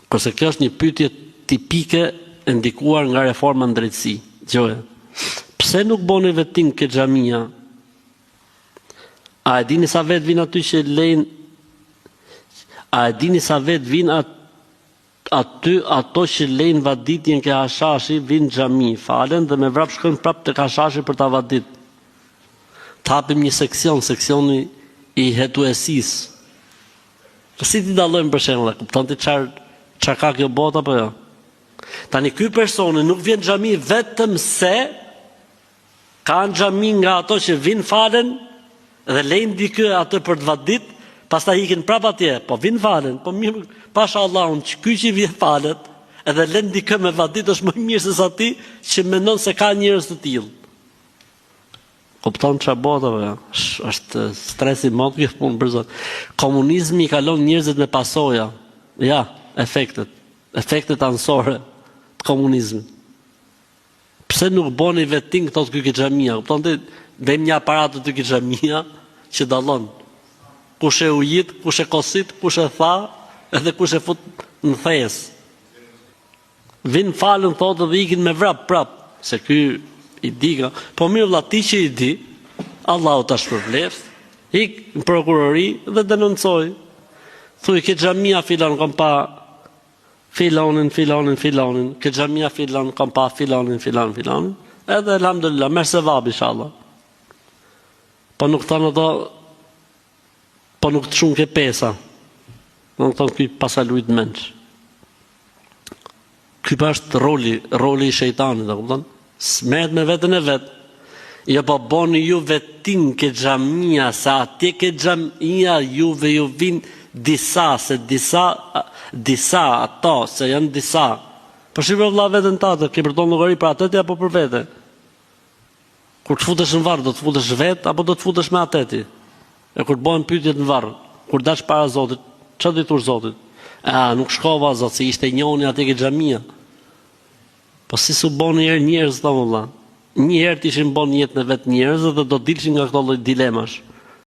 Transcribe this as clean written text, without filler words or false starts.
Kurse kjo është një pyetje tipike e ndikuar nga reforma në drejtësi. Gjoja. Pse nuk boni vetting ke xhamia? A e dini sa vet vin aty që lejnë? A e dini sa vet vin aty ato që lejnë vaditjen ke hashashi vin xhami, falen dhe me vrap shkojnë prap tek hashashi për ta vadit. Tapim një seksioni i hetuesisë. Si ti dallojmë për shembull, kupton ti çfarë ka kjo botë apo jo? Tani ky personi nuk vjen në xhami vetëm se ka në xhami nga ato që vin falen dhe lejnë dikë atë për të vadit, pastaj ikin prap atje, po vin falen, po mirë, pasha Allahun, ky që vjen falet, edhe lën dikë me vadit është më mirë se sa ti që mendon se ka njerëz të tillë. Kupton çfarë bëhet apo jo? Është stresi më i punë për zot. Komunizmi i kalon njerëzit me pasoja. Ja, efektet anësore të komunizmit. Pse nuk boni vetting këto të ky xhamia? Kupton ti, vem një aparat të ky xhamia që dallon. Kush e ujit, kush e kosit, kush e tha, edhe kush e fut në thes. Vin falën thotë dhe ikin me vrap prap, se ky i di ka, po mirë vëlla ti që i di, Allahu ta shpërbleft, ik në prokurori dhe denoncoj. Thuaj ke xhamia filan kam pa filanin, ke xhamia filan kam pa filanin. Edhe alhamdulillah, merr se vab inshallah. Po nuk thonë ato, po nuk të shumë ke pesa. Nuk thonë ky pasalujt menç. Ky është roli i shejtanit, e kupton? Smet me vetën e vet. Jo po boni ju vetting ke xhamia, sa atje ke xhamia juve ju vin disa ato, se janë disa. Po shqipo vëlla veten tatë, ke përdor llogari për ateti apo për vete? Kur të futesh në varr, do të futesh vet apo do të futesh me ateti? E kur të bëhen pyetjet në varr, kur dash para Zotit, çfarë do të thosh Zotit? Nuk shkova Zot, se ishte njëri atje ke xhamia. Po si su boni njerëz thonë vëlla. Një herë të ishin bon jetën e vet njerëz dhe do dilshin nga këto lloj dilemash.